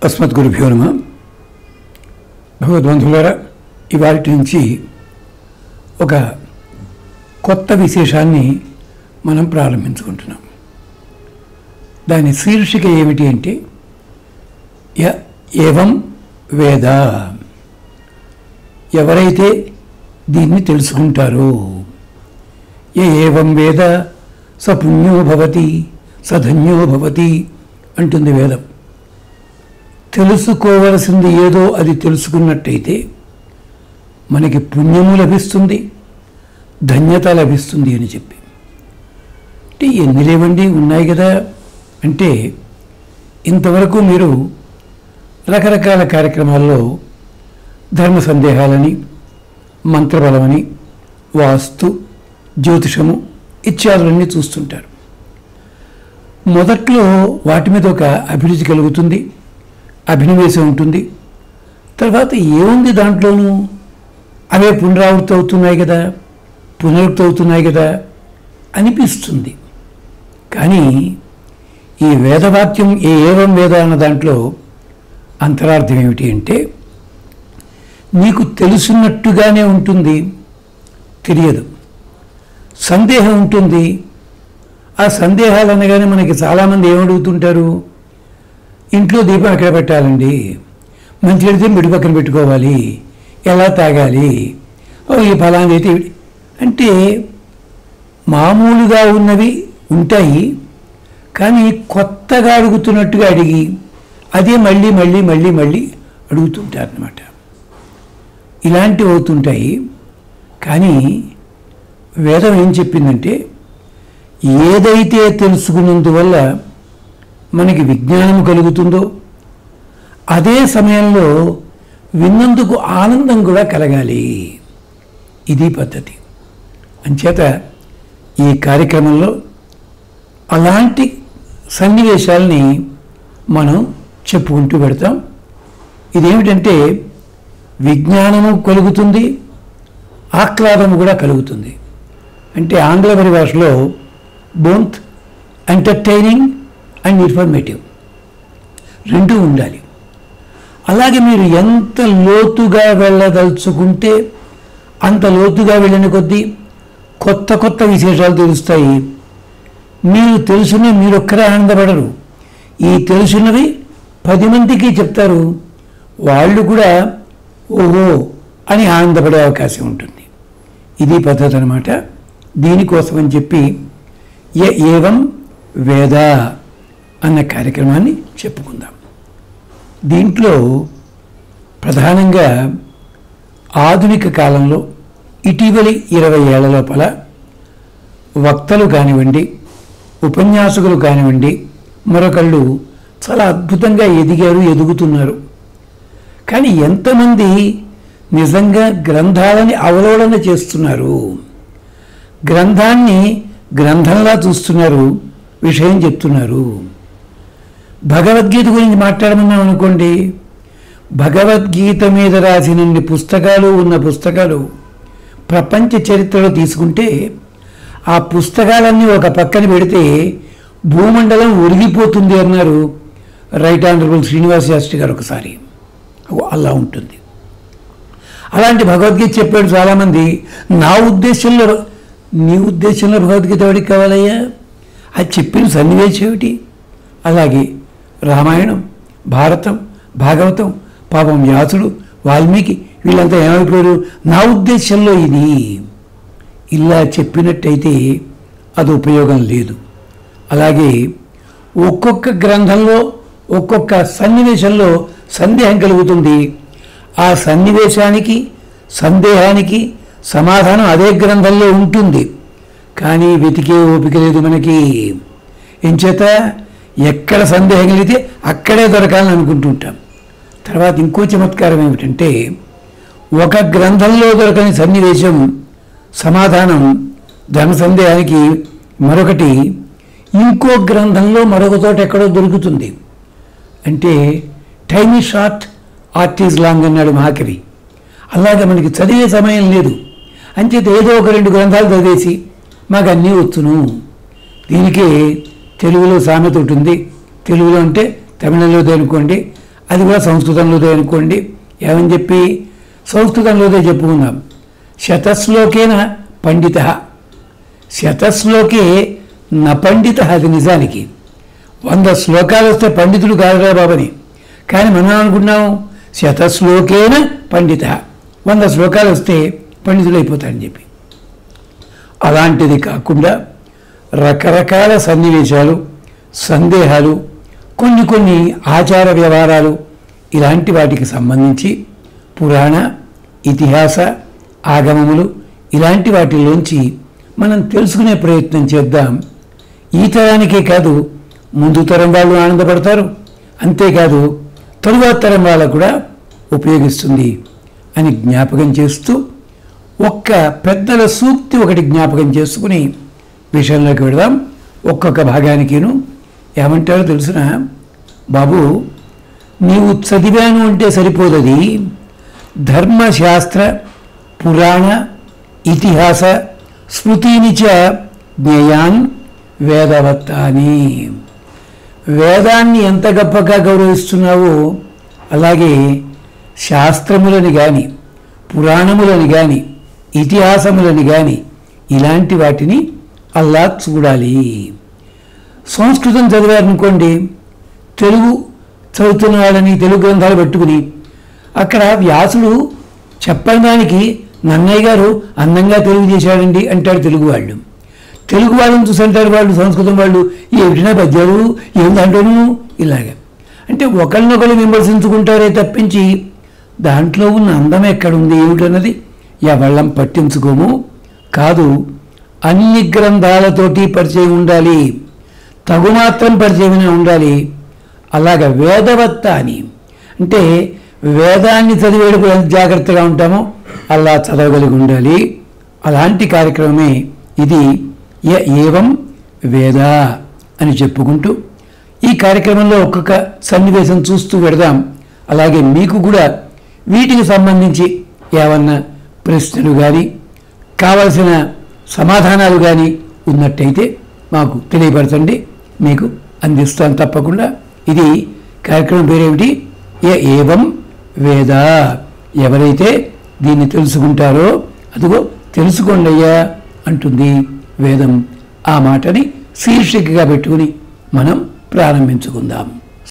అస్మద్గురుభ్యో నమః. భగవద్బంధువులారా, ఇవాటి నుంచి ఒక కొత్త విశేషాన్ని మనం ప్రారంభించుకుంటున్నాం. దాని శీర్షిక ఏమిటి అంటే ఏవం వేద. ఎవరైతే దీన్ని తెలుసుకుంటారో, ఏవం వేద స పుణ్యో భవతి స ధన్యో భవతి అంటుంది వేదం. తెలుసుకోవలసింది ఏదో అది తెలుసుకున్నట్టయితే మనకి పుణ్యము లభిస్తుంది, ధన్యత లభిస్తుంది అని చెప్పి. అంటే ఎన్ని లేవండి, ఉన్నాయి కదా. అంటే ఇంతవరకు మీరు రకరకాల కార్యక్రమాల్లో ధర్మ సందేహాలని, మంత్రబలమని, వాస్తు, జ్యోతిషము ఇత్యాదులన్నీ చూస్తుంటారు. మొదట్లో వాటి మీద ఒక అభిరుచి కలుగుతుంది, అభినవేశం ఉంటుంది. తర్వాత ఏముంది దాంట్లోనూ, అవే పునరావృత్తి అవుతున్నాయి కదా, పునరుక్తి అవుతున్నాయి కదా అనిపిస్తుంది. కానీ ఈ వేదవాక్యం ఏవం వేద అన్న దాంట్లో అంతరార్థం ఏమిటి అంటే, నీకు తెలుసున్నట్టుగానే ఉంటుంది, తెలియదు. సందేహం ఉంటుంది. ఆ సందేహాలు అనగానే మనకి చాలామంది ఏమడుగుతుంటారు, ఇంట్లో దీపం ఎక్కడ పెట్టాలండి, మంచి పెడితే మిడి పక్కన పెట్టుకోవాలి, ఎలా తాగాలి, ఈ ఫలాన్ని అయితే అంటే మామూలుగా ఉన్నవి ఉంటాయి. కానీ కొత్తగా అడుగుతున్నట్టుగా అడిగి అదే మళ్ళీ మళ్ళీ మళ్ళీ మళ్ళీ అడుగుతుంటారన్నమాట. ఇలాంటివి అవుతుంటాయి. కానీ వేదం ఏం చెప్పిందంటే, ఏదైతే తెలుసుకున్నందువల్ల మనకి విజ్ఞానం కలుగుతుందో అదే సమయంలో విన్నందుకు ఆనందం కూడా కలగాలి. ఇది పద్ధతి. అంచేత ఈ కార్యక్రమంలో అలాంటి సన్నివేశాలని మనం చెప్పుకుంటూ పెడతాం. ఇదేమిటంటే, విజ్ఞానము కలుగుతుంది, ఆహ్లాదము కూడా కలుగుతుంది. అంటే ఆంగ్ల పరిభాషలో బోత్ ఎంటర్టైనింగ్ అండ్ ఇన్ఫర్మేటివ్ రెండూ ఉండాలి. అలాగే మీరు ఎంత లోతుగా వెళ్ళదలుచుకుంటే అంత లోతుగా వెళ్ళిన కొద్దీ కొత్త కొత్త విశేషాలు తెలుస్తాయి. మీరు తెలుసున్న మీరొక్కరే ఆనందపడరు, ఈ తెలుసున్నవి 10 మందికి చెప్తారు, వాళ్ళు కూడా ఓహో అని ఆనందపడే అవకాశం ఉంటుంది. ఇది పద్ధతి అన్నమాట. దీనికోసమని చెప్పి ఏవం వేద అన్న కార్యక్రమాన్ని చెప్పుకుందాం. దీంట్లో ప్రధానంగా ఆధునిక కాలంలో ఇటీవలి 20 ఏళ్ల లోపల వక్తలు కానివ్వండి, ఉపన్యాసకులు కానివ్వండి, మరొకళ్ళు చాలా అద్భుతంగా ఎదిగారు, ఎదుగుతున్నారు. కానీ ఎంతమంది నిజంగా గ్రంథాలని అవలోకన చేస్తున్నారు, గ్రంథాన్ని గ్రంథంలా చూస్తున్నారు, విషయం చెప్తున్నారు. భగవద్గీత గురించి మాట్లాడమన్నాం అనుకోండి, భగవద్గీత మీద రాసినన్ని పుస్తకాలు ఉన్న పుస్తకాలు ప్రపంచ చరిత్రలో తీసుకుంటే ఆ పుస్తకాలన్నీ ఒక పక్కన పెడితే భూమండలం ఒరిగిపోతుంది అన్నారు రైట్ ఆనరబుల్ శ్రీనివాస శాస్త్రి గారు ఒకసారి. అలా ఉంటుంది. అలాంటి భగవద్గీత చెప్పాడు చాలామంది. నా ఉద్దేశంలో, నీ ఉద్దేశంలో భగవద్గీత ఎవరికి కావాలయ్యా? అది చెప్పిన సన్నివేశం ఏమిటి? అలాగే రామాయణం, భారతం, భాగవతం, పాపం వ్యాసుడు, వాల్మీకి వీళ్ళంతా ఏమైపోయారు? నా ఉద్దేశంలో ఇది ఇలా చెప్పినట్టయితే అది ఉపయోగం లేదు. అలాగే ఒక్కొక్క గ్రంథంలో ఒక్కొక్క సన్నివేశంలో సందేహం కలుగుతుంది. ఆ సన్నివేశానికి, సందేహానికి సమాధానం అదే గ్రంథంలో ఉంటుంది. కానీ వెతికే ఓపిక లేదు మనకి. ఎంచేత ఎక్కడ సందేహం కలిగితే అక్కడే దొరకాలని అనుకుంటుంటాం. తర్వాత ఇంకో చమత్కారం ఏమిటంటే, ఒక గ్రంథంలో దొరకని సన్నివేశం సమాధానం ధర్మ సందేహానికి మరొకటి ఇంకో గ్రంథంలో మరొక చోట ఎక్కడో దొరుకుతుంది. అంటే time is short, art is long అన్నాడు మహాకవి. అలాగే మనకి చదివే సమయం లేదు. అంచేత ఏదో ఒక 2 గ్రంథాలు చదివేసి మాకు అన్నీ వచ్చును. దీనికి తెలుగులో సామెత ఉంటుంది. తెలుగులో అంటే తమిళంలో అనుకోండి, అది కూడా సంస్కృతంలోదే అనుకోండి. ఏమని చెప్పి సంస్కృతంలోదే చెప్పుకుందాం. శతశ్లోకేన పండిత, శతశ్లోకే న పండిత. అది నిజానికి 100 శ్లోకాలు వస్తే పండితుడు కాదురా బాబని. కానీ మనం అనుకున్నాం శతశ్లోకేన పండిత, 100 శ్లోకాలు వస్తే పండితుడు అయిపోతాడని చెప్పి. అలాంటిది కాకుండా రకరకాల సన్నివేశాలు, సందేహాలు, కొన్ని ఆచార వ్యవహారాలు, ఇలాంటి వాటికి సంబంధించి పురాణ, ఇతిహాస, ఆగమములు ఇలాంటి వాటిలోంచి మనం తెలుసుకునే ప్రయత్నం చేద్దాం. ఈ తరానికే కాదు, ముందు తరం వాళ్ళు ఆనందపడతారు, అంతేకాదు తరువాత తరం వాళ్ళకు కూడా ఉపయోగిస్తుంది అని జ్ఞాపకం చేస్తూ ఒక్క పెద్దల సూక్తి ఒకటి జ్ఞాపకం చేసుకుని విషయంలోకి వెళదాం. ఒక్కొక్క భాగానికిను ఏమంటారో తెలుసునా బాబు, నీవు చదివాను అంటే సరిపోదది. ధర్మశాస్త్ర పురాణ ఇతిహాస స్మృతిని చ జ్ఞేయాన్ వేదవత్తాని. వేదాన్ని ఎంత గొప్పగా గౌరవిస్తున్నావో అలాగే శాస్త్రములని కానీ, పురాణములని కానీ, ఇతిహాసములని కానీ ఇలాంటి వాటిని అల్లా చూడాలి. సంస్కృతం చదివారనుకోండి, తెలుగు చదువుతున్న వాళ్ళని తెలుగు గ్రంథాలు పెట్టుకుని అక్కడ వ్యాసుడు చెప్పని దానికి నన్నయ్య గారు అందంగా తెలుగు చేశాడండి అంటాడు తెలుగు వాళ్ళు. తెలుగు వాళ్ళని చూసంటారు వాళ్ళు సంస్కృతం వాళ్ళు, ఏమిటినా పద్యాలు ఏమిటంటాను ఇలాగా. అంటే ఒకరినొకరు విమర్శించుకుంటారే తప్పించి దాంట్లో ఉన్న అందం ఎక్కడుంది ఏమిటన్నది ఎవళ్ళం పట్టించుకోము. కాదు, అన్ని గ్రంథాలతోటి పరిచయం ఉండాలి, తగుమాత్రం పరిచయమే ఉండాలి. అలాగ వేదవత్త అని అంటే వేదాన్ని చదివేటప్పుడు ఎంత జాగ్రత్తగా ఉంటామో అలా చదవగలిగి ఉండాలి. అలాంటి కార్యక్రమమే ఇది. ఏవం వేద అని చెప్పుకుంటూ ఈ కార్యక్రమంలో ఒక్కొక్క సన్నివేశం చూస్తూ పెడదాం. అలాగే మీకు కూడా వీటికి సంబంధించి ఏమన్నా ప్రశ్నలు కానీ కావలసిన సమాధానాలు కానీ ఉన్నట్టయితే మాకు తెలియపరచండి, మీకు అందిస్తాను తప్పకుండా. ఇది కార్యక్రమం పేరేమిటి? ఏవం వేద. ఎవరైతే దీన్ని తెలుసుకుంటారో అదిగో తెలుసుకోండి అయ్యా అంటుంది వేదం. ఆ మాటని శీర్షికగా పెట్టుకుని మనం ప్రారంభించుకుందాం.